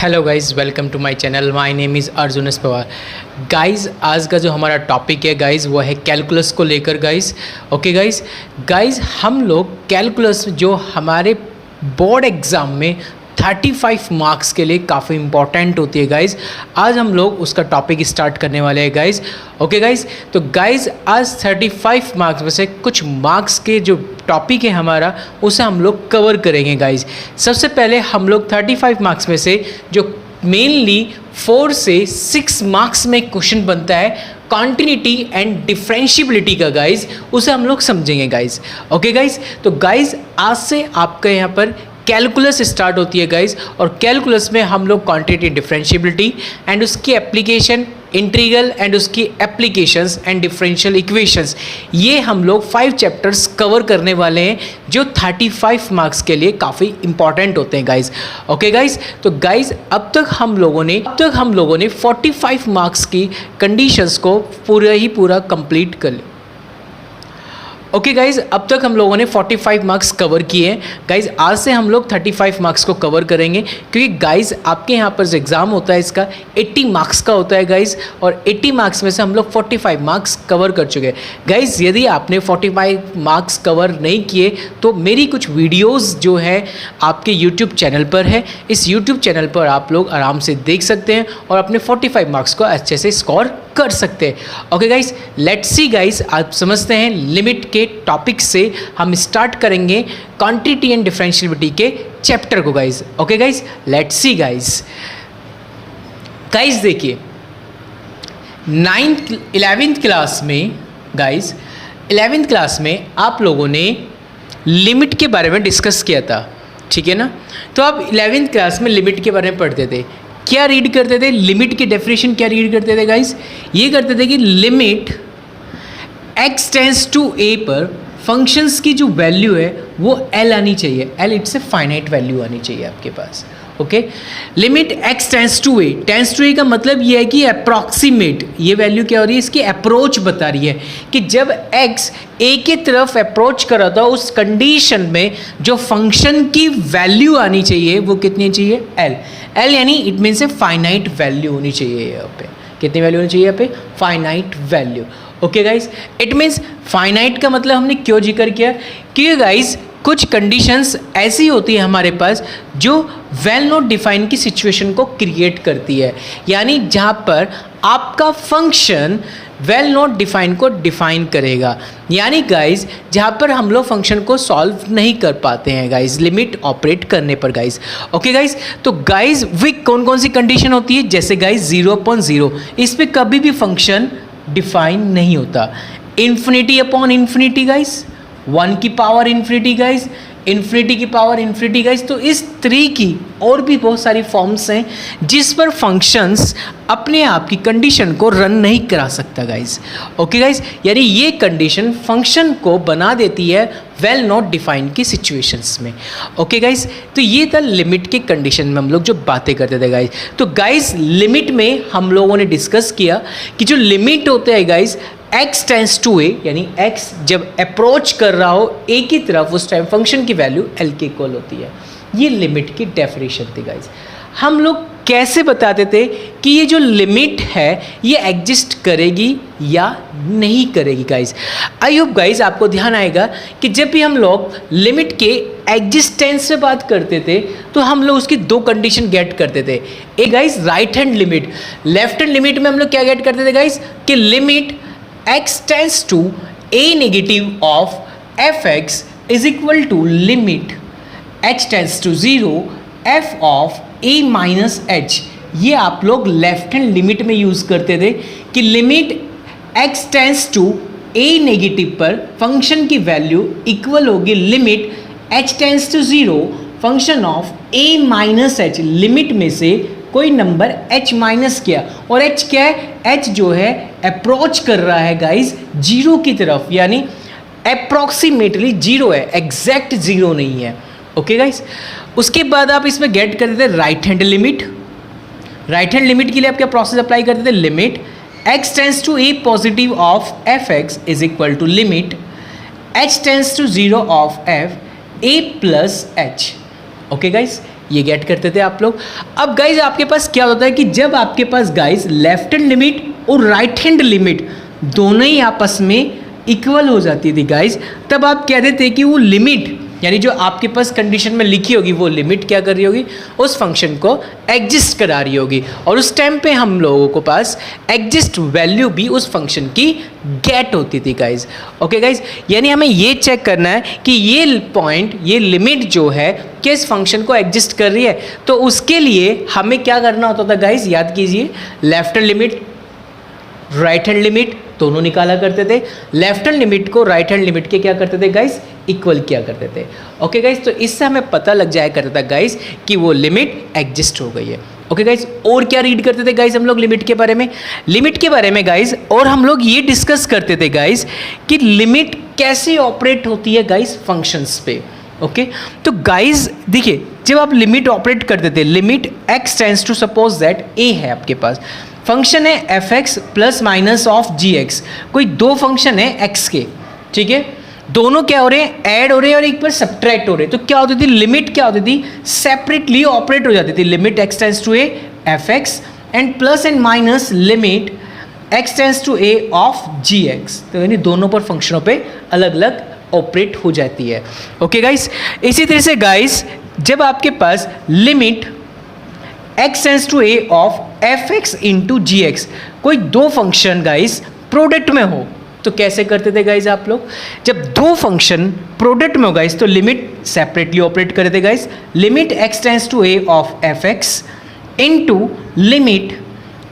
Hello guys, welcome to my channel. My name is Arjun S Pawar. Guys, आज का जो हमारा टॉपिक है गाइज़ वो है कैलकुलस को लेकर गाइज़। ओके गाइज़, हम लोग कैलकुलस जो हमारे बोर्ड एग्ज़ाम में 35 मार्क्स के लिए काफ़ी इंपॉर्टेंट होती है गाइज़। आज हम लोग उसका टॉपिक स्टार्ट करने वाले हैं गाइज़। ओके गाइज़, तो गाइज़ आज 35 मार्क्स में से कुछ मार्क्स के जो टॉपिक है हमारा उसे हम लोग कवर करेंगे गाइज़। सबसे पहले हम लोग 35 मार्क्स में से जो मेनली 4 से 6 मार्क्स में क्वेश्चन बनता है कॉन्टिन्यूटी एंड डिफरेंशियबिलिटी का गाइज़, उसे हम लोग समझेंगे गाइज़। ओके गाइज़, तो गाइज़ आज से आपका यहाँ पर कैलकुलस स्टार्ट होती है गाइज़, और कैलकुलस में हम लोग क्वांटिटी डिफरेंशियबिलिटी एंड उसकी एप्लीकेशन, इंटीग्रल एंड उसकी एप्लीकेशंस एंड डिफरेंशियल इक्वेशंस, ये हम लोग 5 चैप्टर्स कवर करने वाले हैं जो 35 मार्क्स के लिए काफ़ी इंपॉर्टेंट होते हैं गाइज़। ओके गाइज़, तो गाइज़ अब तक हम लोगों ने 45 मार्क्स की कंडीशंस को पूरा कंप्लीट कर लिया। ओके गाइज़, अब तक हम लोगों ने 45 मार्क्स कवर किए हैं गाइज़। आज से हम लोग 35 मार्क्स को कवर करेंगे, क्योंकि गाइज़ आपके यहाँ पर जो एग्ज़ाम होता है इसका 80 मार्क्स का होता है गाइज़, और 80 मार्क्स में से हम लोग 45 मार्क्स कवर कर चुके हैं गाइज़। यदि आपने 45 मार्क्स कवर नहीं किए तो मेरी कुछ वीडियोज़ जो है आपके यूट्यूब चैनल पर है, इस यूट्यूब चैनल पर आप लोग आराम से देख सकते हैं और अपने 45 मार्क्स को अच्छे से स्कोर कर सकते हैं। Okay guys, let's see guys, आप समझते हैं लिमिट के टॉपिक से हम स्टार्ट करेंगे क्वांटिटी एंड डिफरेंशियबिलिटी के चैप्टर को guys. Okay guys, let's see guys. Guys देखिए 11th क्लास में गाइज, 11th क्लास में आप लोगों ने लिमिट के बारे में डिस्कस किया था, ठीक है ना। तो आप 11th क्लास में लिमिट के बारे में पढ़ते थे, क्या रीड करते थे? लिमिट की डेफिनेशन क्या रीड करते थे गाइस? ये करते थे कि limit x tends to a पर फंक्शंस की जो वैल्यू है वो l आनी चाहिए। l it's a finite value आनी चाहिए आपके पास। Okay, limit x tends to a का मतलब ये है कि अप्रॉक्सीमेट, ये वैल्यू क्या हो रही है? इसकी अप्रोच बता रही है कि जब x a की तरफ अप्रोच कर रहा था उस कंडीशन में जो फंक्शन की वैल्यू आनी चाहिए वो कितनी चाहिए? l यानी it means A finite value होनी चाहिए। यहाँ पे कितनी वैल्यू होनी चाहिए? यहाँ पे finite value. Okay guys, it means finite का मतलब हमने क्यों जिक्र किया? क्योंकि गाइज कुछ कंडीशंस ऐसी होती है हमारे पास जो वेल नॉट डिफाइन की सिचुएशन को क्रिएट करती है, यानी जहाँ पर आपका फंक्शन वेल नॉट डिफाइन को डिफाइन करेगा, यानी गाइज जहाँ पर हम लोग फंक्शन को सॉल्व नहीं कर पाते हैं गाइज लिमिट ऑपरेट करने पर गाइज। ओके गाइज, तो गाइज वे कौन कौन सी कंडीशन होती है? जैसे गाइज 0/0, इस पर कभी भी फंक्शन डिफाइन नहीं होता। इन्फिनिटी अपॉन इन्फिनिटी गाइज, 1 की पावर इन्फिनिटी गाइज, इन्फिनिटी की पावर इन्फिनिटी गाइज। तो इस 3 की और भी बहुत सारी फॉर्म्स हैं जिस पर फंक्शंस अपने आप की कंडीशन को रन नहीं करा सकता गाइज। ओके गाइज, यानी ये कंडीशन फंक्शन को बना देती है वेल नॉट डिफाइन की सिचुएशंस में। ओके गाइज, तो ये था लिमिट के कंडीशन में हम लोग जो बातें करते थे गाइज। तो गाइज लिमिट में हम लोगों ने डिस्कस किया कि जो लिमिट होते हैं guys x tends to a, यानी x जब अप्रोच कर रहा हो a की तरफ उस टाइम फंक्शन की वैल्यू l के इक्वल होती है। ये लिमिट की डेफिनेशन थी गाइज। हम लोग कैसे बताते थे कि ये जो लिमिट है ये एग्जिस्ट करेगी या नहीं करेगी गाइज? आई होप गाइज आपको ध्यान आएगा कि जब भी हम लोग लिमिट के एग्जिस्टेंस से बात करते थे तो हम लोग उसकी 2 कंडीशन गेट करते थे। एक guys right hand limit, left hand limit में हम लोग क्या गेट करते थे गाइज कि limit x tends to a negative of fx is equal to limit h tends to 0 f of a minus h। ये आप लोग लेफ्ट हैंड लिमिट में यूज़ करते थे कि limit x tends to a negative पर function की value equal होगी limit h tends to 0 function of a minus h। Limit में से कोई नंबर h माइनस किया, और h क्या है? h जो है अप्रोच कर रहा है गाइज 0 की तरफ, यानी अप्रॉक्सीमेटली 0 है, एग्जैक्ट 0 नहीं है। ओके गाइज, उसके बाद आप इसमें गेट करते थे right hand limit. Right hand limit के लिए आप क्या प्रोसेस अप्लाई करते थे? Limit x tends to a positive of fx is equal to limit h tends to 0 of f a plus h। Okay guys, ये get करते थे आप लोग। अब गाइज आपके पास क्या होता है कि जब आपके पास गाइज लेफ्ट हैंड लिमिट और राइट हैंड लिमिट दोनों ही आपस में इक्वल हो जाती थी गाइज, तब आप कहते थे कि वो लिमिट यानी जो आपके पास कंडीशन में लिखी होगी वो लिमिट क्या कर रही होगी, उस फंक्शन को एग्जिस्ट करा रही होगी, और उस टाइम पे हम लोगों को पास एग्जिस्ट वैल्यू भी उस फंक्शन की गेट होती थी गाइज। ओके गाइज, यानी हमें ये चेक करना है कि ये पॉइंट, ये लिमिट जो है किस फंक्शन को एग्जिस्ट कर रही है, तो उसके लिए हमें क्या करना होता था गाइज, याद कीजिए, left hand limit right hand limit दोनों निकाला करते थे। लेफ्ट हैंड लिमिट को राइट हैंड लिमिट के क्या करते थे गाइस, इक्वल किया करते थे। ओके गाइस, तो इससे हमें पता लग जाया करता था गाइस कि वो लिमिट एग्जिस्ट हो गई है। ओके गाइस, और क्या रीड करते थे गाइस हम लोग लिमिट के बारे में, लिमिट के बारे में गाइस, और हम लोग ये डिस्कस करते थे गाइस कि लिमिट कैसे ऑपरेट होती है गाइस फंक्शंस पे। ओके तो गाइस देखिए, जब आप लिमिट ऑपरेट करते थे, limit x tends to suppose that a है आपके पास, फंक्शन है f x plus minus of g x, कोई दो फंक्शन है x के, ठीक है, दोनों क्या हो रहे हैं, ऐड हो रहे हैं और एक पर सब्ट्रैक्ट हो रहे हैं, तो क्या होती थी लिमिट, क्या होती थी, सेपरेटली ऑपरेट हो जाती थी। Limit x tends to a f x and plus and minus limit x tends to a of g x, तो यानी दोनों पर फंक्शनों पे अलग अलग ऑपरेट हो जाती है। ओके गाइस, इसी तरह से गाइस जब आपके पास limit x tends to a of f x into g x, कोई दो फंक्शन गाइस प्रोडक्ट में हो, तो कैसे करते थे गाइस आप लोग, जब दो फंक्शन प्रोडक्ट में हो गाइस तो लिमिट सेपरेटली ऑपरेट करते थे guys. Limit x tends to a of f x into limit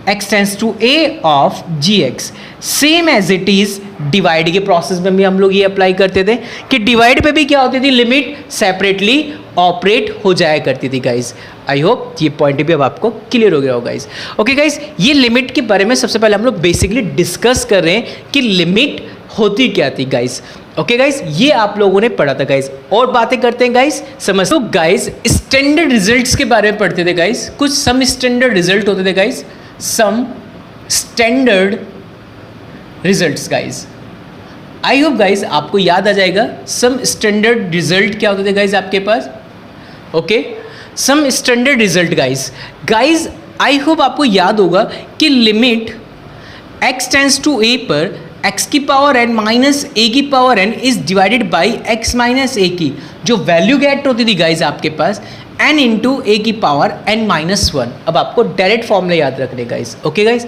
x tends to a of g x, same as it is divide के प्रोसेस में भी हम लोग ये अप्लाई करते थे कि डिवाइड पे भी क्या होती थी, लिमिट सेपरेटली ऑपरेट हो जाया करती थी गाइस। आई होप ये पॉइंट भी अब आपको क्लियर हो गया होगा गाइस। ओके गाइस, ये लिमिट के बारे में सबसे पहले हम लोग बेसिकली डिस्कस कर रहे हैं कि लिमिट होती क्या थी गाइस। ओके गाइस, ये आप लोगों ने पढ़ा था गाइस, और बातें करते हैं गाइस, समझ तो गाइस स्टैंडर्ड रिजल्ट्स के बारे में पढ़ते थे गाइस, कुछ सम स्टैंडर्ड रिजल्ट होते थे guys, some standard results guys. I hope guys आपको याद आ जाएगा सम स्टैंडर्ड रिजल्ट क्या होते थे गाइस आपके पास। Okay, some standard result guys I hope आपको याद होगा कि limit x tends to a पर x की पावर n माइनस a की power n is divided by x minus a की जो वैल्यू गेट होती थी गाइस आपके पास n इंटू a की पावर n माइनस 1। अब आपको डायरेक्ट फॉर्मूला याद रखने गाइस। ओके गाइस,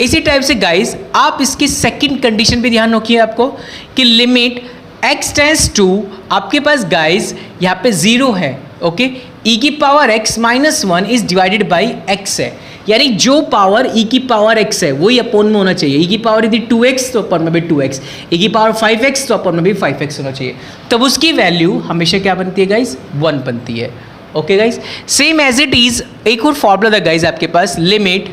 इसी टाइप से गाइस आप इसकी सेकंड कंडीशन पे ध्यान रखिए आपको कि लिमिट x टेंड्स टू आपके पास गाइस यहाँ पे 0 है। ओके, e की power x minus 1 is divided by x है, यानी जो पावर e की पावर x है वही अपोन में होना चाहिए। e की पावर यदि 2x तो अपोन में भी 2x, e की पावर 5x तो अपोन में भी 5x होना चाहिए, तब उसकी वैल्यू हमेशा क्या बनती है गाइस, 1 बनती है। Okay guys, same as it is एक और फॉर्मूला था गाइस आपके पास, limit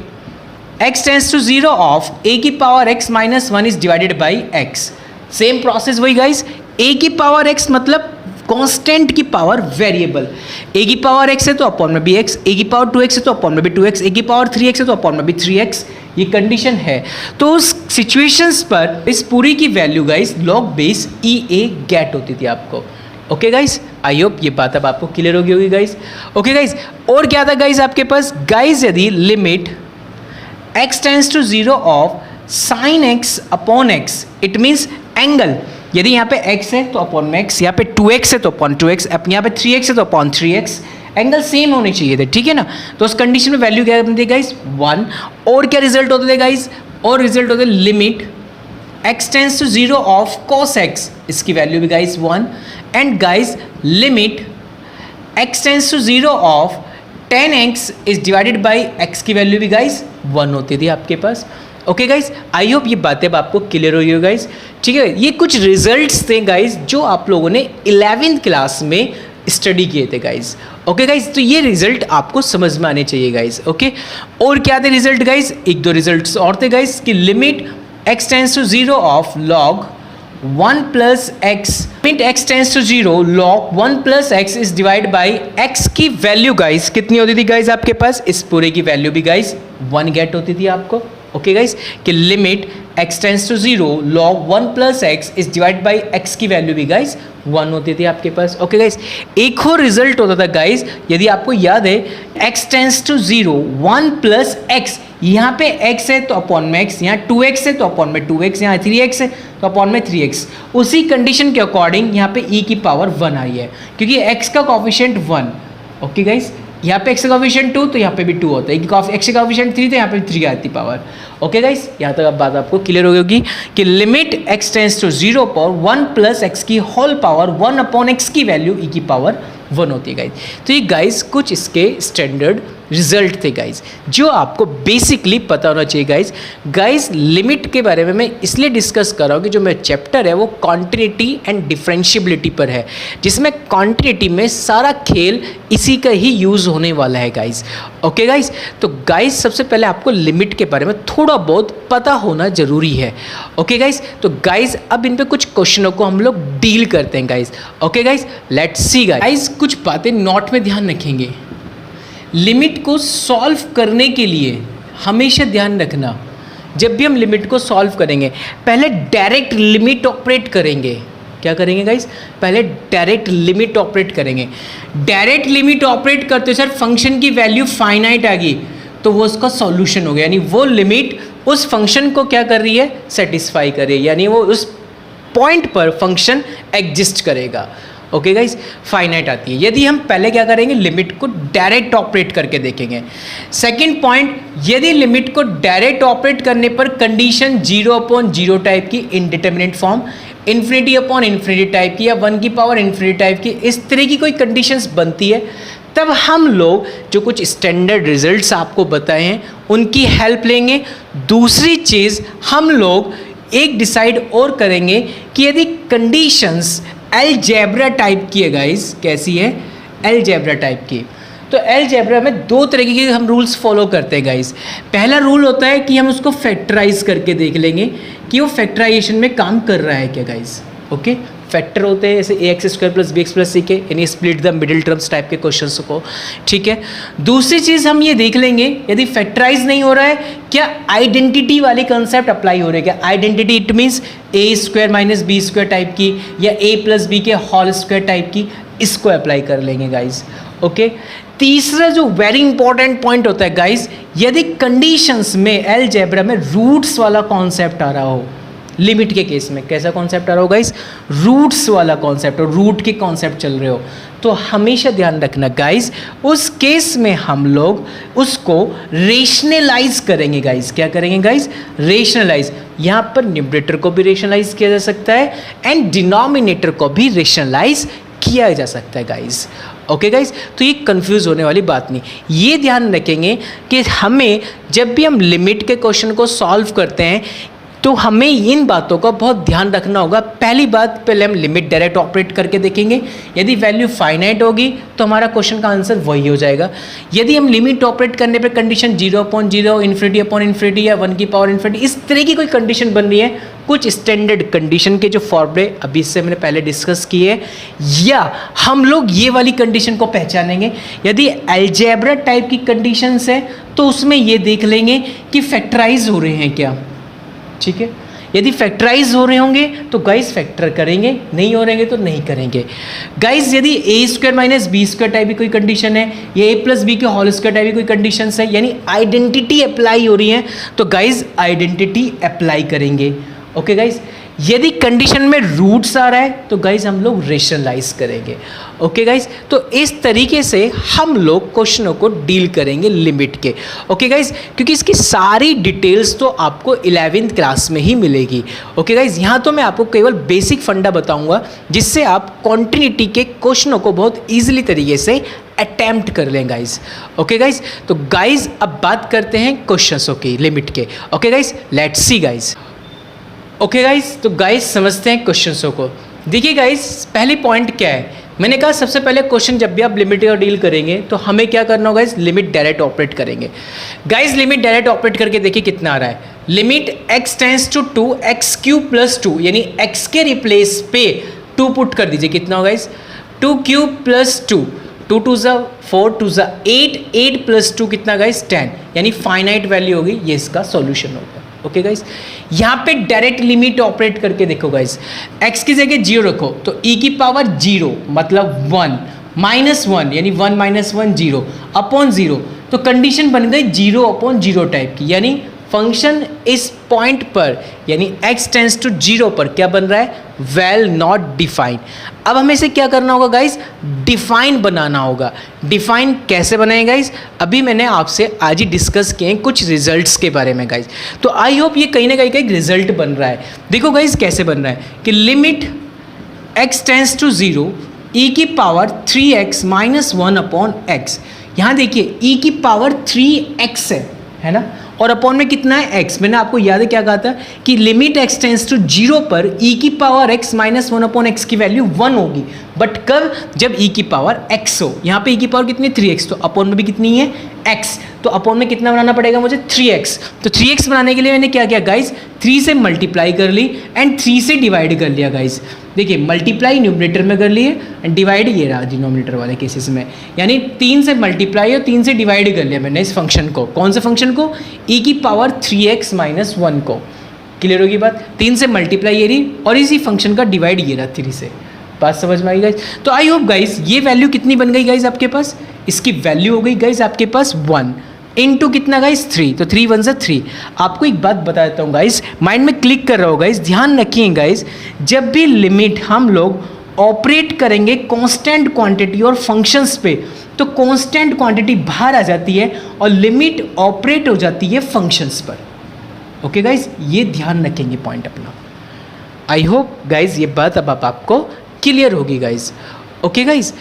x tends to 0 of a की power x minus 1 is divided by x, same process वही गाइस, a की पावर x मतलब कांस्टेंट की पावर वेरिएबल, a की पावर x है तो अपॉन में भी x, a की पावर 2x है तो अपॉन में भी 2x, a की पावर 3x है तो अपॉन में भी 3x, ये कंडीशन है। तो उस सिचुएशंस पर इस पूरी की value guys log base EA get होती थी आपको। ओके गाइस, आई होप ये बात अब आपको क्लियर होगी होगी गाइस। ओके गाइस, और क्या था गाइस आपके पास, गाइस यदि limit x tends to 0 of sine x upon x, it means angle, यदि यहाँ पे x है तो अपॉन में x, यहाँ पे 2x है तो अपॉन 2x, यहाँ पे 3x है तो अपॉन 3x, एंगल सेम होने चाहिए थे, ठीक है ना। तो उस कंडीशन में वैल्यू क्या बनती है गाइस, 1। और क्या रिजल्ट होते थे गाइस, और रिजल्ट होते limit x tends to 0 of cos x, इसकी वैल्यू भी guys 1, and guys limit x tends to 0 of tan x is divided by x की वैल्यू भी गाइस 1 होती थी आपके पास। ओके गाइस, आई होप ये बातें अब आपको क्लियर हो गई हो गाइस, ठीक है। ये कुछ रिजल्ट्स थे गाइस जो आप लोगों ने 11th क्लास में स्टडी किए थे गाइस। ओके गाइस, तो ये रिजल्ट आपको समझ में आने चाहिए गाइस। ओके, और क्या थे रिजल्ट गाइस, एक दो रिजल्ट्स और थे गाइस कि limit x tends to 0 of log 1 plus x, limit x tends to 0 log 1 plus x is divide by x की वैल्यू गाइस कितनी होती थी गाइस आपके पास, इस पूरे की वैल्यू भी गाइस 1 गेट होती थी आपको। ओके गाइस, कि limit x tends to 0 log 1 plus x is divide by x की वैल्यू भी गाइस 1 होती थी आपके पास। ओके गाइस, एक और रिजल्ट होता था गाइस, यदि आपको याद है, x tends to 0 1 plus x, यहाँ पे x है तो अपॉन में x, यहाँ 2x है तो अपॉन में 2x, यहाँ 3x है तो अपॉन में 3x। उसी कंडीशन के अकॉर्डिंग यहाँ पे e की पावर 1 आई है, क्योंकि x का कॉफिशिएंट 1। ओके गाइस, यहाँ पे x का कॉफिशिएंट 2 तो यहाँ पे भी 2 होता है, x का कॉफिशिएंट 3 तो यहाँ पे भी 3 आती पावर। ओके गाइस, यहाँ तक अब बात आपको क्लियर हो गई होगी कि लिमिट x टेंस टू 0 पर 1 प्लस एक्स की होल पावर 1 अपॉन एक्स की वैल्यू e की पावर 1 होती है गाइस। तो ये गाइस कुछ इसके स्टैंडर्ड रिजल्ट थे गाइस, जो आपको बेसिकली पता होना चाहिए गाइस। लिमिट के बारे में मैं इसलिए डिस्कस कर रहा हूँ कि जो मेरा चैप्टर है वो कॉन्टिन्यूटी एंड डिफरेंशिएबिलिटी पर है, जिसमें कॉन्टिन्यूटी में सारा खेल इसी का ही यूज़ होने वाला है गाइस। ओके गाइस, तो गाइस सबसे पहले आपको लिमिट के बारे में थोड़ा बहुत पता होना ज़रूरी है। ओके गाइस, तो गाइस अब इन पे कुछ क्वेश्चनों को हम लोग डील करते हैं guys. Okay guys, let's see guys, कुछ बातें नोट में ध्यान रखेंगे। लिमिट को सॉल्व करने के लिए हमेशा ध्यान रखना, जब भी हम लिमिट को सॉल्व करेंगे पहले डायरेक्ट लिमिट ऑपरेट करेंगे। क्या करेंगे गाइस? पहले डायरेक्ट लिमिट ऑपरेट करेंगे। डायरेक्ट लिमिट ऑपरेट करते सर फंक्शन की वैल्यू फाइनाइट आ गई तो वो उसका सॉल्यूशन हो गया, यानी वो लिमिट उस फंक्शन को क्या कर रही है? सेटिस्फाई कर रही है, यानी वो उस पॉइंट पर फंक्शन एग्जिस्ट करेगा। ओके गाइस, फाइनाइट आती है। यदि हम पहले क्या करेंगे? लिमिट को डायरेक्ट ऑपरेट करके देखेंगे। सेकंड पॉइंट, यदि लिमिट को डायरेक्ट ऑपरेट करने पर कंडीशन 0/0 टाइप की indeterminate form, infinity upon infinity type की, या 1 की पावर इन्फिनिटी टाइप की, इस तरह की कोई कंडीशंस बनती है, तब हम लोग जो कुछ स्टैंडर्ड रिजल्ट्स आपको बताए हैं उनकी हेल्प लेंगे। दूसरी चीज़ हम लोग एक डिसाइड और करेंगे कि यदि कंडीशंस अलजेब्रा टाइप की है गाइस, कैसी है? अलजेब्रा टाइप की। तो अलजेब्रा में दो तरीके के हम रूल्स फॉलो करते हैं गाइस। पहला रूल होता है कि हम उसको फैक्टराइज करके देख लेंगे कि वो फैक्टराइजेशन में काम कर रहा है क्या गाइस। ओके, फैक्टर होते हैं जैसे ax² + bx + c के, यानी split the middle terms type के क्वेश्चंस को। ठीक है, दूसरी चीज़ हम ये देख लेंगे यदि फैक्टराइज नहीं हो रहा है, क्या आइडेंटिटी वाले कंसेप्ट अप्लाई हो रहे हैं क्या? Identity it means a² - b² type की, या a + b के होल स्क्वायर टाइप की, इसको अप्लाई कर लेंगे गाइज। ओके, तीसरा जो वेरी इंपॉर्टेंट पॉइंट होता है गाइज, यदि कंडीशंस में अलजेब्रा में रूट्स वाला कॉन्सेप्ट आ रहा हो, लिमिट के केस में कैसा कॉन्सेप्ट आ रहा हो गाइस? रूट्स वाला कॉन्सेप्ट, और रूट के कॉन्सेप्ट चल रहे हो, तो हमेशा ध्यान रखना गाइस, उस केस में हम लोग उसको रेशनलाइज करेंगे गाइस। क्या करेंगे गाइस? रेशनलाइज। यहाँ पर न्यूमरेटर को भी रेशनलाइज किया जा सकता है एंड डिनोमिनेटर को भी रेशनलाइज किया जा सकता है गाइस। ओके गाइस, तो ये कंफ्यूज होने वाली बात नहीं। ये ध्यान रखेंगे कि हमें जब भी हम लिमिट के क्वेश्चन को सॉल्व करते हैं तो हमें इन बातों का बहुत ध्यान रखना होगा। पहली बात, पहले हम लिमिट डायरेक्ट ऑपरेट करके देखेंगे, यदि वैल्यू फाइनाइट होगी तो हमारा क्वेश्चन का आंसर वही हो जाएगा। यदि हम लिमिट ऑपरेट करने पर कंडीशन 0/0, इन्फिनिटी अपॉन इन्फिनिटी, या 1 की पावर इन्फिनिटी, इस तरह की कोई कंडीशन बन रही है, कुछ स्टैंडर्ड कंडीशन के जो फॉर्मूले अभी इससे मैंने पहले डिस्कस किए, या हम लोग ये वाली कंडीशन को पहचानेंगे। यदि अलजेब्रा टाइप की कंडीशंस है तो उसमें ये देख लेंगे कि फैक्टराइज हो रहे हैं क्या। ठीक है, यदि फैक्टराइज हो रहे होंगे तो गाइस फैक्टर करेंगे, नहीं हो रहेंगे तो नहीं करेंगे गाइस। यदि a² - b² टाइप की कोई कंडीशन है, या a + b के होल स्क्वायर टाइप की कोई कंडीशन है, यानी आइडेंटिटी अप्लाई हो रही है, तो गाइस आइडेंटिटी अप्लाई करेंगे। ओके गाइस, यदि कंडीशन में रूट्स आ रहा है तो गाइस हम लोग रेशनलाइज करेंगे। ओके गाइस, तो इस तरीके से हम लोग क्वेश्चनों को डील करेंगे लिमिट के। ओके गाइस, क्योंकि इसकी सारी डिटेल्स तो आपको 11th क्लास में ही मिलेगी। ओके गाइस, यहाँ तो मैं आपको केवल बेसिक फंडा बताऊंगा जिससे आप कॉन्टिन्यूटी के क्वेश्चनों को बहुत ईजिली तरीके से अटैम्प्ट कर लें गाइस। ओके गाइस, तो गाइस अब बात करते हैं क्वेश्चंसों की लिमिट के। Okay guys, let's see guys. Okay guys, तो गाइस समझते हैं क्वेश्चंसों को। देखिए गाइस, पहली पॉइंट क्या है, मैंने कहा सबसे पहले क्वेश्चन जब भी आप लिमिट का डील करेंगे तो हमें क्या करना होगा? इस लिमिट डायरेक्ट ऑपरेट करेंगे। गाइस लिमिट डायरेक्ट ऑपरेट करके देखिए कितना आ रहा है। Limit x tends to 2 x³ + 2, यानी x के रिप्लेस पे 2 पुट कर दीजिए, कितना होगा इस 2³ + 2। 2 2 ज़ा 4 2 ज़ा 8, 8 प्लस 2 कितना गाइस 10, यानी फाइनाइट वैल्यू होगी, ये इसका सॉल्यूशन होगा। ओके गाइस, यहाँ पे डायरेक्ट लिमिट ऑपरेट करके देखो गाइस, x की जगह 0 रखो तो e की पावर 0 मतलब 1 माइनस 1 यानी 1 माइनस 1 0 अपॉन 0, तो कंडीशन बन गई 0 अपॉन 0 टाइप की, यानी फंक्शन इस पॉइंट पर यानी x टेंस टू 0 पर क्या बन रहा है, वेल नॉट डिफाइन। अब हमें इसे क्या करना होगा गाइस, डिफाइन बनाना होगा। डिफाइन कैसे बनाएं गाइस, अभी मैंने आपसे आज ही डिस्कस किए हैं कुछ रिजल्ट्स के बारे में गाइस, तो आई होप ये कहीं ना कहीं का एक रिजल्ट बन रहा है। देखो गाइस कैसे बन रहा है कि limit x tends to 0 e की power 3x minus 1 upon x, यहाँ देखिए e की पावर 3x है ना, और अपॉन में कितना है x। मैंने आपको याद है क्या कहा था कि लिमिट x टेंस टू 0 पर e की power x minus 1 upon x की वैल्यू 1 होगी, बट कब, जब e की पावर x हो। यहाँ पे e की पावर कितनी 3x, तो अपॉन में भी कितनी है x, तो अपॉन में कितना बनाना पड़ेगा मुझे 3x। तो 3x बनाने के लिए मैंने क्या किया गाइस, 3 से मल्टीप्लाई कर ली एंड 3 से डिवाइड कर लिया गाइस। देखिए मल्टीप्लाई न्यूमरेटर में कर लिए एंड डिवाइड ये रहा डिनोमिनेटर वाले केसेस में, यानी 3 से मल्टीप्लाई और 3 से डिवाइड कर लिया मैंने इस फंक्शन को। कौन से फंक्शन को, e की पावर 3x माइनस 1 को। क्लियर होगी बात, 3 से मल्टीप्लाई ये रही और इसी फंक्शन का डिवाइड ये रहा 3 से। बात समझ में आई गाइस, तो आई होप गाइस ये वैल्यू कितनी बन गई गाइस आपके पास, इसकी वैल्यू हो गई गाइस आपके पास 1 इंटू कितना गाइस 3, तो 3 1 3। आपको एक बात बता देता हूँ गाइस, माइंड में क्लिक कर रहा हो गाइस, ध्यान रखिए गाइस, जब भी लिमिट हम लोग ऑपरेट करेंगे कांस्टेंट क्वांटिटी और फंक्शंस पे, तो कांस्टेंट क्वांटिटी बाहर आ जाती है और लिमिट ऑपरेट हो जाती है फंक्शंस पर। ओके गाइस, ये ध्यान रखेंगे पॉइंट अपना। आई होप गाइस ये बात अब आपको क्लियर होगी गाइस। ओके गाइस,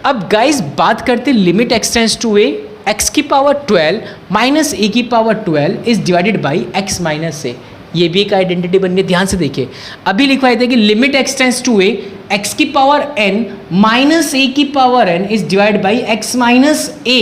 अब गाइस बात करते limit x tends to a, x की पावर 12 माइनस a की power 12 is divided by x minus a। ये भी एक आइडेंटिटी बन गई, ध्यान से देखिए। अभी लिखवाए थे कि limit x tends to a, x की पावर n माइनस a की power n is divide by x minus a,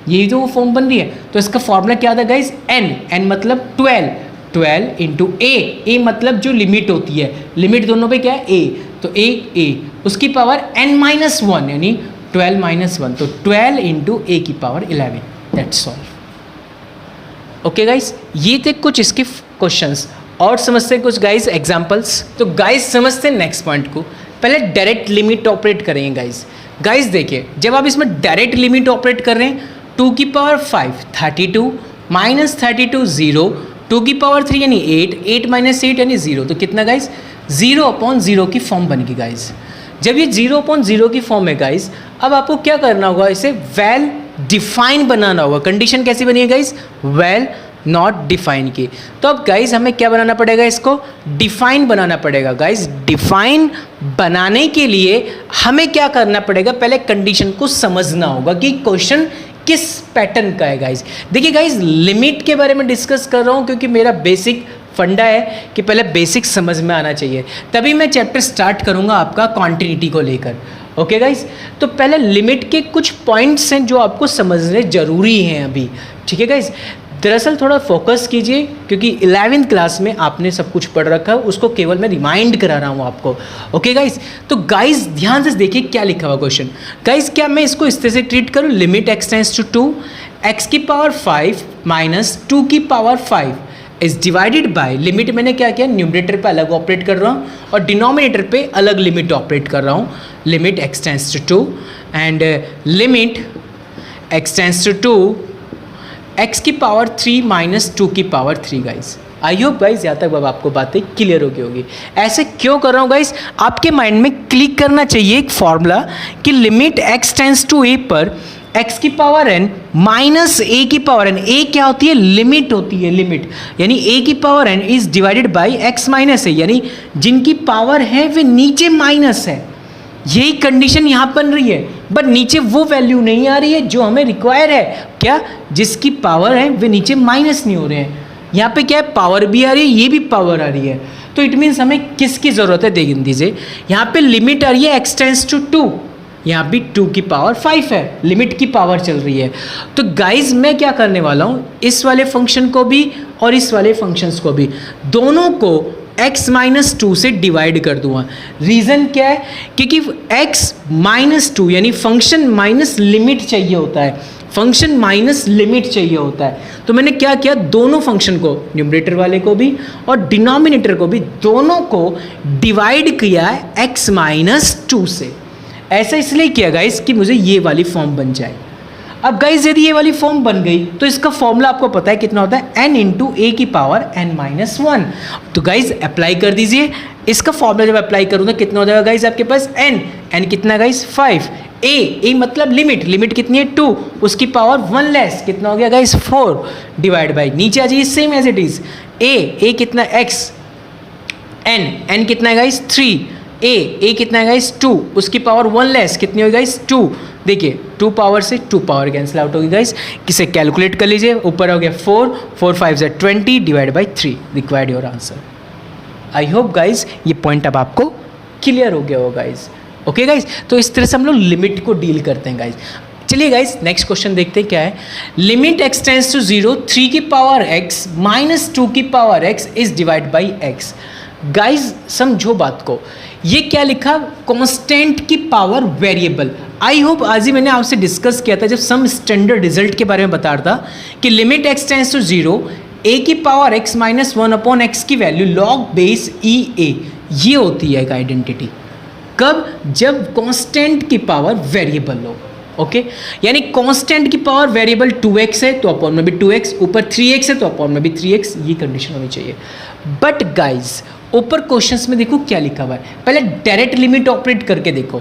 यही तो वो फॉर्म बन रही है। तो इसका फॉर्मूला क्या था गाइस, n मतलब 12 इंटू a मतलब जो लिमिट होती है, लिमिट दोनों पे क्या है a, तो a उसकी पावर n माइनस 1 यानी 12 माइनस 1, तो 12 इंटू a की power 11, that's all. Okay guys, ये थे कुछ इसके क्वेश्चंस, और समझते हैं कुछ गाइस एग्जांपल्स। तो गाइस समझते हैं नेक्स्ट पॉइंट को। पहले डायरेक्ट लिमिट ऑपरेट करेंगे गाइस। गाइस देखिए, जब आप इसमें डायरेक्ट लिमिट ऑपरेट कर रहे हैं, 2 की पावर 5 32 माइनस 32 0, 2 की पावर 3 यानी 8 माइनस 8 यानी 0, तो कितना गाइस 0 अपॉन 0 की फॉर्म बन गई गाइस। जब ये 0 अपॉन 0 की फॉर्म है गाइस, अब आपको क्या करना होगा, इसे वेल डिफाइन बनाना होगा। कंडीशन कैसी बनी है गाइस, वेल नॉट डिफाइन की। तो अब गाइस हमें क्या बनाना पड़ेगा, इसको डिफाइन बनाना पड़ेगा गाइस। डिफाइन बनाने के लिए हमें क्या करना पड़ेगा, पहले कंडीशन को समझना होगा कि क्वेश्चन किस पैटर्न का है गाइस। देखिए गाइस, लिमिट के बारे में डिस्कस कर रहा हूँ क्योंकि मेरा बेसिक फंडा है कि पहले बेसिक समझ में आना चाहिए, तभी मैं चैप्टर स्टार्ट करूँगा आपका कॉन्टिन्यूटी को लेकर। ओके गाइस, तो पहले लिमिट के कुछ पॉइंट्स हैं जो आपको समझने ज़रूरी हैं अभी, ठीक है गाइस। दरअसल थोड़ा फोकस कीजिए क्योंकि 11वीं क्लास में आपने सब कुछ पढ़ रखा है, उसको केवल मैं रिमाइंड करा रहा हूँ आपको। ओके गाइस, तो गाइस ध्यान से देखिए क्या लिखा हुआ क्वेश्चन। गाइस क्या मैं इसको इस तरह से ट्रीट करूँ, limit x tends to 2, x की पावर 5 माइनस 2 की power 5 is divided by, limit मैंने क्या किया, न्यूमरेटर पे अलग ऑपरेट कर रहा हूँ और डिनोमिनेटर पे अलग लिमिट ऑपरेट कर रहा हूँ। Limit x tends to 2 and limit x tends to 2 x की पावर 3 माइनस 2 की power 3 guys. I hope guys यहाँ तक अब आपको बातें क्लियर हो गई होगी। ऐसे क्यों कर रहा हूँ गाइस, आपके माइंड में क्लिक करना चाहिए एक फॉर्मूला कि limit x tends to a पर x की पावर n माइनस a की पावर n, a क्या होती है, लिमिट होती है, लिमिट यानी a की power n is divided by x minus a, यानी जिनकी पावर है वे नीचे माइनस है। यही कंडीशन यहाँ बन रही है, बट नीचे वो वैल्यू नहीं आ रही है जो हमें रिक्वायर है, क्या, जिसकी पावर है वे नीचे माइनस नहीं हो रहे हैं। यहाँ पे क्या है, पावर भी आ रही है, ये भी पावर आ रही है, तो इट मीन्स हमें किसकी ज़रूरत है, देख दीजिए यहाँ पे लिमिट आ रही है x टेंस टू 2, यहाँ भी 2 की पावर 5 है, लिमिट की पावर चल रही है। तो गाइज मैं क्या करने वाला हूँ, इस वाले फंक्शन को भी और इस वाले फंक्शंस को भी, दोनों को x माइनस टू से डिवाइड कर दूंगा। रीज़न क्या है? क्योंकि x माइनस टू यानी फंक्शन माइनस लिमिट चाहिए होता है, फंक्शन माइनस लिमिट चाहिए होता है। तो मैंने क्या किया, दोनों फंक्शन को, न्यूमरेटर वाले को भी और डिनोमिनेटर को भी, दोनों को डिवाइड किया है x माइनस टू से। ऐसा इसलिए किया गाइस कि मुझे ये वाली फॉर्म बन जाए। अब गाइस यदि ये वाली फॉर्म बन गई तो इसका फॉर्मूला आपको पता है कितना होता है, n इंटू ए की पावर n माइनस वन। तो गाइस अप्लाई कर दीजिए, इसका फॉर्मूला जब अप्लाई करूँगा कितना हो जाएगा गाइस आपके पास, n कितना गाइस 5, ए मतलब लिमिट, लिमिट कितनी है 2, उसकी पावर 1 लेस कितना हो गया गाइस 4, डिवाइड बाई, नीचे आ जाइए सेम एज इट इज, ए कितना x, n कितना है गाइस 3, ए कितना है गाइस 2, उसकी पावर 1 लेस कितनी होगी गाइस 2। देखिए 2 पावर से 2 पावर कैंसिल आउट होगी गाइस, किसे कैलकुलेट कर लीजिए, ऊपर हो गया 4 5 से 20 divide by 3, required your answer. I hope guys ये पॉइंट अब आपको क्लियर हो गया हो गाइस। ओके गाइस, तो इस तरह से हम लोग लिमिट को डील करते हैं गाइस। चलिए गाइस नेक्स्ट क्वेश्चन देखते हैं क्या है। लिमिट x टेंड्स टू 0 3 की पावर x माइनस 2 की power x is divide by x। Guys समझो बात को, ये क्या लिखा, कांस्टेंट की पावर वेरिएबल। आई होप आज ही मैंने आपसे डिस्कस किया था जब सम स्टैंडर्ड रिजल्ट के बारे में बता रहा था कि limit x tends to 0 a की power x minus 1 upon x की value log base e a, ये होती है एक आइडेंटिटी। कब? जब कांस्टेंट की पावर वेरिएबल हो। ओके यानी कांस्टेंट की पावर वेरिएबल 2x है तो अपॉन में भी 2x, ऊपर 3x है तो अपॉन में भी 3x, ये कंडीशन होनी चाहिए। बट गाइस ऊपर क्वेश्चंस में देखो क्या लिखा हुआ है, पहले डायरेक्ट लिमिट ऑपरेट करके देखो।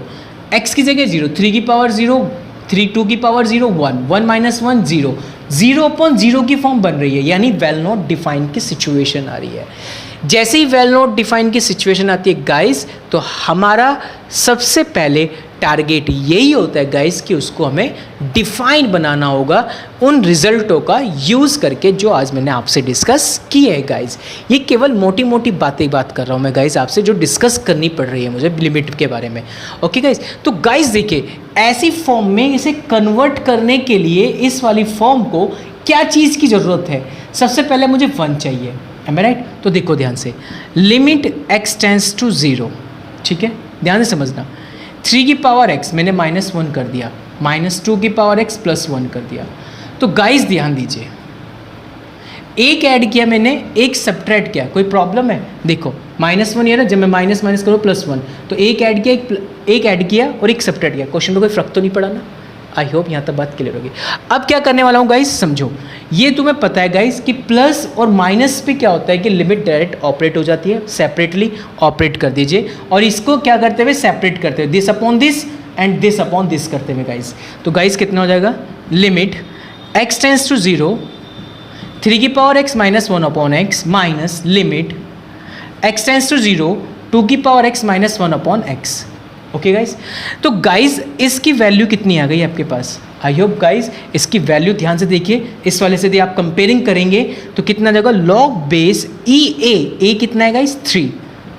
x की जगह 0, 3 की पावर 0, 3 2 की पावर 0, 1 माइनस 1 0, 0 अपॉन 0 की फॉर्म बन रही है, यानी वेल नॉट डिफाइन की सिचुएशन आ रही है। जैसे ही वेल नॉट डिफाइन की सिचुएशन आती है गाइस, तो हमारा सबसे पहले टारगेट यही होता है गाइस कि उसको हमें डिफाइन बनाना होगा उन रिजल्टों का यूज़ करके जो आज मैंने आपसे डिस्कस किए है गाइस। ये केवल मोटी मोटी बात कर रहा हूँ मैं गाइस आपसे, जो डिस्कस करनी पड़ रही है मुझे लिमिट के बारे में। ओके गाइस, तो गाइस देखिए ऐसी फॉर्म में इसे कन्वर्ट करने के लिए इस वाली फॉर्म को क्या चीज़ की ज़रूरत है, सबसे पहले मुझे 1 चाहिए, एम आई राइट? तो देखो ध्यान से, लिमिट x टेंड्स टू 0, ठीक है, ध्यान से समझना। 3 की पावर x मैंने -1 कर दिया, -2 की पावर x +1 कर दिया। तो गाइस ध्यान दीजिए, एक ऐड किया मैंने, एक सब्ट्रैक्ट किया, कोई प्रॉब्लम है? देखो -1 ये ना, जब मैं माइनस माइनस करूँ +1, तो एक ऐड किया, एक ऐड किया और एक सब्ट्रैक्ट किया, क्वेश्चन में कोई फर्क तो नहीं पड़ा ना? आई होप यहाँ तक बात क्लियर होगी। अब क्या करने वाला हूँ गाइस, समझो। ये तुम्हें पता है गाइस कि प्लस और माइनस पे क्या होता है कि लिमिट डायरेक्ट ऑपरेट हो जाती है, सेपरेटली ऑपरेट कर दीजिए, और इसको क्या करते हुए सेपरेट करते हुए, this upon this and this upon this करते हुए गाइस। तो गाइस कितना हो जाएगा, लिमिट x टेंड्स टू 0 3 की power x minus 1 upon x minus limit x tends to 0 2 की power x minus 1 upon x। Okay guys, तो गाइस इसकी वैल्यू कितनी आ गई आपके पास? आई होप गाइस इसकी वैल्यू ध्यान से देखिए, इस वाले से यदि आप कंपेयरिंग करेंगे तो कितना जाएगा, लॉग बेस ई ए कितना है गाइस 3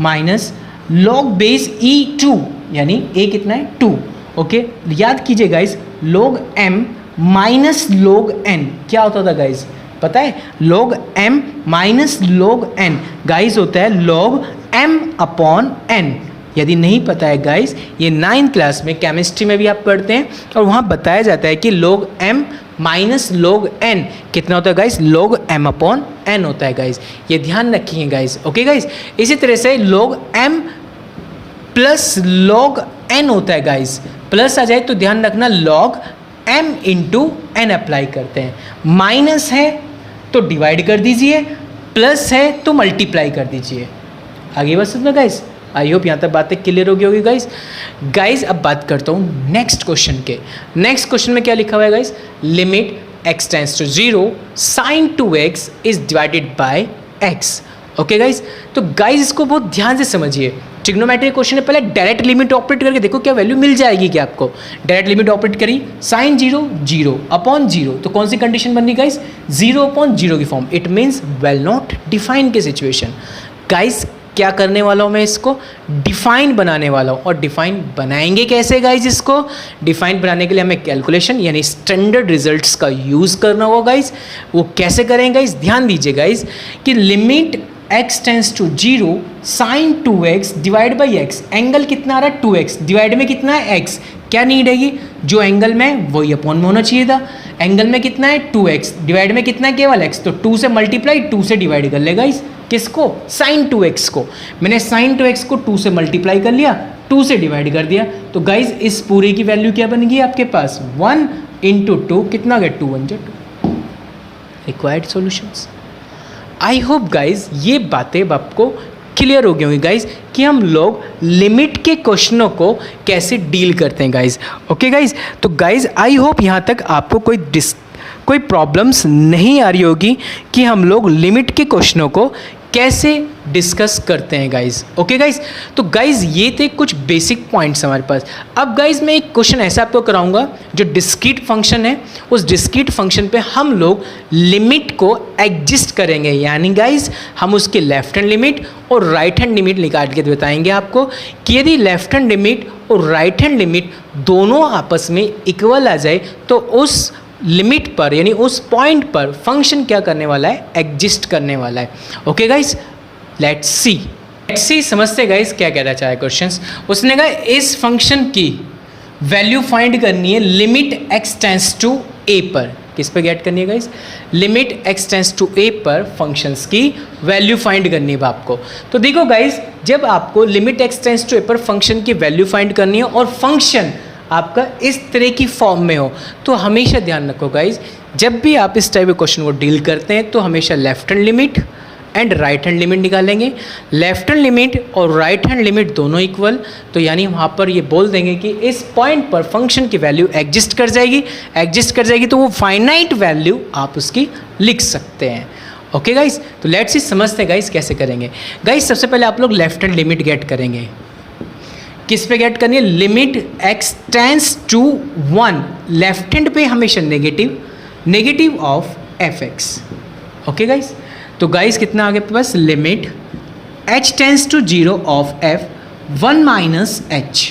माइनस लॉग बेस ई 2 यानी a कितना है 2। ओके याद कीजिए guys, log m minus log n क्या होता था गाइस, पता है? Log m minus log n guys होता है लॉग m अपॉन n। यदि नहीं पता है गाइस, ये 9th क्लास में केमिस्ट्री में भी आप पढ़ते हैं और वहाँ बताया जाता है कि log m minus log n कितना होता है guys, log m upon n होता है गाइस, ये ध्यान रखिए गाइस। ओके गाइस, इसी तरह से log m plus log n होता है गाइस, प्लस आ जाए तो ध्यान रखना log m into n apply करते हैं, माइनस है तो डिवाइड कर दीजिए, प्लस है तो मल्टीप्लाई कर दीजिए। आगे बस सुनना गाइस, आई होप यहाँ तक बातें क्लियर हो गई होगी गाइस। गाइस अब बात करता हूँ नेक्स्ट क्वेश्चन के। नेक्स्ट क्वेश्चन में क्या लिखा हुआ है guys, limit x tends to 0 sin 2x is divided by x। Okay guys, तो गाइस इसको बहुत ध्यान से समझिए, ट्रिग्नोमेट्री क्वेश्चन है, पहले डायरेक्ट लिमिट ऑपरेट करके देखो क्या वैल्यू मिल जाएगी क्या आपको। डायरेक्ट लिमिट ऑपरेट करी, sin 0 0 अपॉन 0, तो कौन सी कंडीशन बन रही गाइस, 0 अपॉन 0 की form, it means well not define की सिचुएशन। गाइस क्या करने वाला हूँ मैं, इसको डिफाइन बनाने वाला हूँ। और डिफाइन बनाएंगे कैसे गाइज, इसको डिफाइन बनाने के लिए हमें कैलकुलेशन यानी स्टैंडर्ड रिजल्ट्स का यूज़ करना होगा गाइज। वो कैसे करेंगे गाइज, ध्यान दीजिए गाइज कि limit x tends to 0 sine 2x divide by x, angle कितना आ रहा है 2x, डिवाइड में कितना है x, क्या नीड है ये, जो एंगल में वही अपॉन में होना चाहिए था, एंगल में कितना है 2x, डिवाइड में कितना है केवल x, तो 2 से मल्टीप्लाई 2 से डिवाइड कर लेगा इस किसको, साइन 2x को, मैंने साइन 2x को 2 से मल्टीप्लाई कर लिया, 2 से डिवाइड कर दिया, तो गाइज इस पूरे की वैल्यू क्या बन गई आपके पास 1 इंटू 2 कितना गया 2 1 2 required solutions. I hope guys ये बातें आपको क्लियर हो गई होंगी गाइज कि हम लोग लिमिट के क्वेश्चनों को कैसे डील करते हैं गाइज। ओके गाइज, तो गाइज आई होप यहाँ तक आपको कोई प्रॉब्लम्स नहीं आ रही होगी कि हम लोग लिमिट के क्वेश्चनों को कैसे डिस्कस करते हैं गाइज। ओके गाइज, तो गाइज ये थे कुछ बेसिक पॉइंट्स हमारे पास। अब गाइज मैं एक क्वेश्चन ऐसा आपको कराऊंगा, जो डिस्क्रीट फंक्शन है उस डिस्क्रीट फंक्शन पे हम लोग लिमिट को एग्जिस्ट करेंगे, यानी गाइज हम उसके लेफ्ट हैंड लिमिट और राइट हैंड लिमिट निकाल के बताएंगे आपको कि यदि लेफ्ट हैंड लिमिट और राइट हैंड लिमिट दोनों आपस में इक्वल आ जाए तो उस लिमिट पर यानी उस पॉइंट पर फंक्शन क्या करने वाला है, एग्जिस्ट करने वाला है। ओके गाइस, लेट्स सी समझते गाइस क्या कहना चाहे क्वेश्चंस। उसने कहा इस फंक्शन की वैल्यू फाइंड करनी है limit x tends to a पर, किस पे गेट करनी है guys, limit x tends to a पर फंक्शंस की वैल्यू फाइंड करनी है आपको। तो देखो गाइस, जब आपको limit x tends to a पर फंक्शन की वैल्यू फाइंड करनी है और फंक्शन आपका इस तरह की फॉर्म में हो, तो हमेशा ध्यान रखो गाइज, जब भी आप इस टाइप के क्वेश्चन को डील करते हैं तो हमेशा left hand limit and right hand limit निकालेंगे। लेफ्ट हैंड लिमिट और राइट हैंड लिमिट दोनों इक्वल, तो यानी वहाँ पर ये बोल देंगे कि इस पॉइंट पर फंक्शन की वैल्यू एग्जिस्ट कर जाएगी तो वो फाइनाइट वैल्यू आप उसकी लिख सकते हैं। ओके गाइज, तो लेट्स सी समझते हैं गाइज कैसे करेंगे। गाइज सबसे पहले आप लोग लेफ्ट हैंड लिमिट गेट करेंगे, किस पे गेट करनी है, limit x tends to 1, left hand पे हमेशा negative of fx। Okay guys, तो गाइस कितना आगे पास, limit h tends to 0 of f 1 minus h,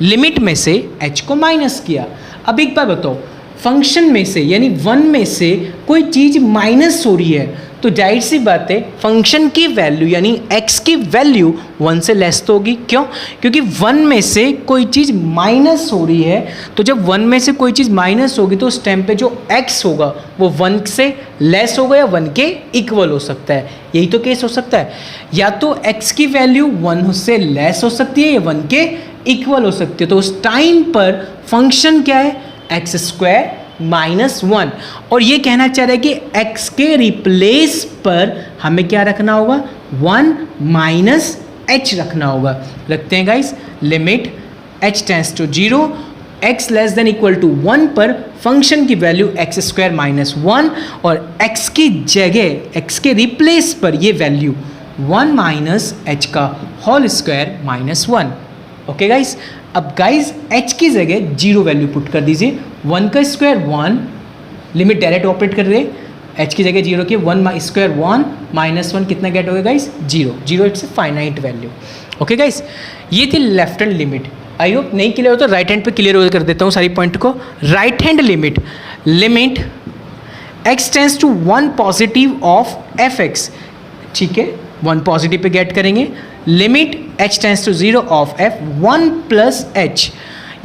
limit में से h को माइनस किया। अब एक बार बताओ, फंक्शन में से यानी 1 में से कोई चीज़ माइनस हो रही है तो जाहिर सी बात है फंक्शन की वैल्यू यानी x की वैल्यू 1 से लेस तो होगी। क्यों? क्योंकि 1 में से कोई चीज़ माइनस हो रही है, तो जब 1 में से कोई चीज़ माइनस होगी तो उस टाइम पे जो x होगा वो 1 से लेस होगा या 1 के इक्वल हो सकता है। यही तो केस हो सकता है, या तो x की वैल्यू 1 से लेस हो सकती है या 1 के इक्वल हो सकती है। तो उस टाइम पर फंक्शन क्या है, एक्स स्क्वायर माइनस 1, और ये कहना चाह रहा है कि x के रिप्लेस पर हमें क्या रखना होगा, 1 माइनस h रखना होगा। रखते हैं guys, limit h tends to 0 x less than equal to 1 पर फंक्शन की वैल्यू एक्स स्क्वायर माइनस 1 और x की जगह x के रिप्लेस पर ये वैल्यू 1 माइनस h का whole square minus 1। Okay guys, अब गाइस h की जगह 0 वैल्यू पुट कर दीजिए, 1 का स्क्वायर 1, लिमिट डायरेक्ट ऑपरेट कर रहे हैं, h की जगह 0 की 1 स्क्वायर 1 माइनस 1 कितना गेट होगा guys, 0 it's a finite value. Okay guys, ये थी left hand limit. I hope नहीं क्लियर हो तो राइट हैंड पे क्लियर कर देता हूँ सारी पॉइंट को। Right hand limit x tends to 1 positive of fx, ठीक है, 1 पॉजिटिव पे गेट करेंगे, limit h tends to 0 of f 1 plus h,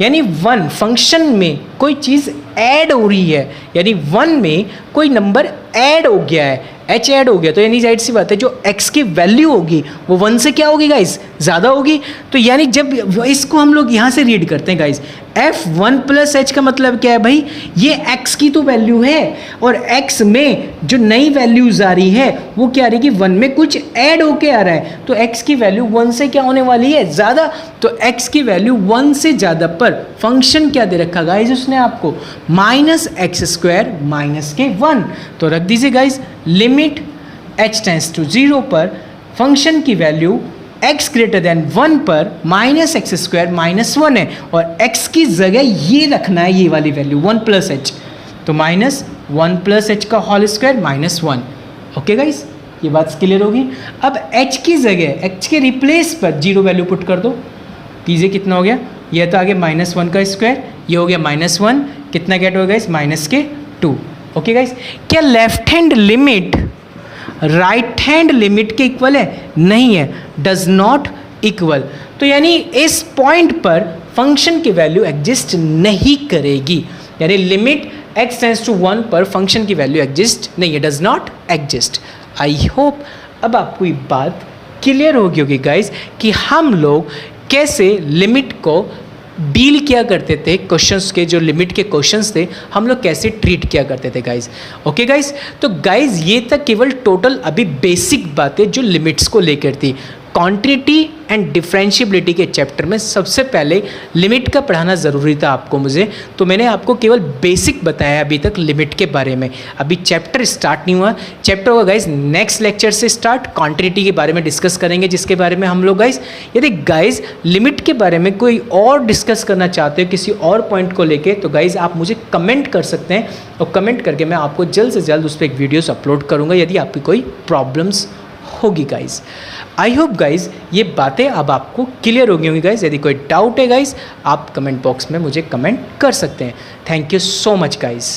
यानी 1 फंक्शन में कोई चीज़ ऐड हो रही है, यानी 1 में कोई नंबर ऐड हो गया है, h ऐड हो गया, तो यानी जाहिर सी बात है जो x की वैल्यू होगी वो 1 से क्या होगी गाइस, ज़्यादा होगी। तो यानी जब इसको हम लोग यहाँ से रीड करते हैं गाइस, f1 प्लस h का मतलब क्या है भाई, ये x की तो वैल्यू है और x में जो नई वैल्यूज आ रही है वो क्या आ रही है कि 1 में कुछ ऐड होके आ रहा है, तो x की वैल्यू 1 से क्या होने वाली है, ज़्यादा। तो x की वैल्यू 1 से ज़्यादा पर फंक्शन क्या दे रखा गाइस उसने आपको, माइनस एक्स स्क्वायर माइनस के 1। तो रख दीजिए guys, limit h tends to 0 पर फंक्शन की वैल्यू x ग्रेटर देन 1 पर माइनस एक्स स्क्वायर माइनस 1 है और x की जगह ये रखना है, ये वाली वैल्यू 1 प्लस h, तो माइनस 1 प्लस h का whole square minus 1। Okay guys, ये बात क्लियर होगी। अब h की जगह h के रिप्लेस पर 0 वैल्यू पुट कर दो, कीजिए कितना हो गया, ये तो आगे माइनस 1 का स्क्वायर, ये हो गया माइनस 1, कितना गेट होगा गाइस, माइनस के 2। ओके गाइस, क्या left hand limit right hand limit के इक्वल है? नहीं है, डज नॉट इक्वल। तो यानी इस पॉइंट पर फंक्शन की वैल्यू एग्जिस्ट नहीं करेगी, यानी लिमिट x टेंड्स टू 1 पर फंक्शन की वैल्यू एग्जिस्ट नहीं है, does not exist. I hope अब आपको ये बात क्लियर होगी होगी गाइज कि हम लोग कैसे लिमिट को डील किया करते थे, क्वेश्चंस के जो लिमिट के क्वेश्चंस थे हम लोग कैसे ट्रीट किया करते थे गाइज। ओके गाइज, तो गाइज ये तक केवल टोटल अभी बेसिक बातें जो लिमिट्स को लेकर थी। कॉन्टिन्यूटी एंड डिफरेंशिएबिलिटी के चैप्टर में सबसे पहले लिमिट का पढ़ाना ज़रूरी था आपको मुझे, तो मैंने आपको केवल बेसिक बताया अभी तक लिमिट के बारे में। अभी चैप्टर स्टार्ट नहीं हुआ, चैप्टर होगा गाइज नेक्स्ट लेक्चर से स्टार्ट, कॉन्टिन्यूटी के बारे में डिस्कस करेंगे, जिसके बारे में हम लोग गाइज यदि गाइज लिमिट के बारे में कोई और डिस्कस करना चाहते हो किसी और पॉइंट को लेके, तो गाइज आप मुझे कमेंट कर सकते हैं और कमेंट करके मैं आपको जल्द से जल्द उस पर एक वीडियोस अपलोड करूँगा यदि आपकी कोई प्रॉब्लम्स होगी गाइज। आई होप गाइज ये बातें अब आपको क्लियर हो गई होंगी गाइज। यदि कोई डाउट है गाइज आप कमेंट बॉक्स में मुझे कमेंट कर सकते हैं। Thank you so much guys.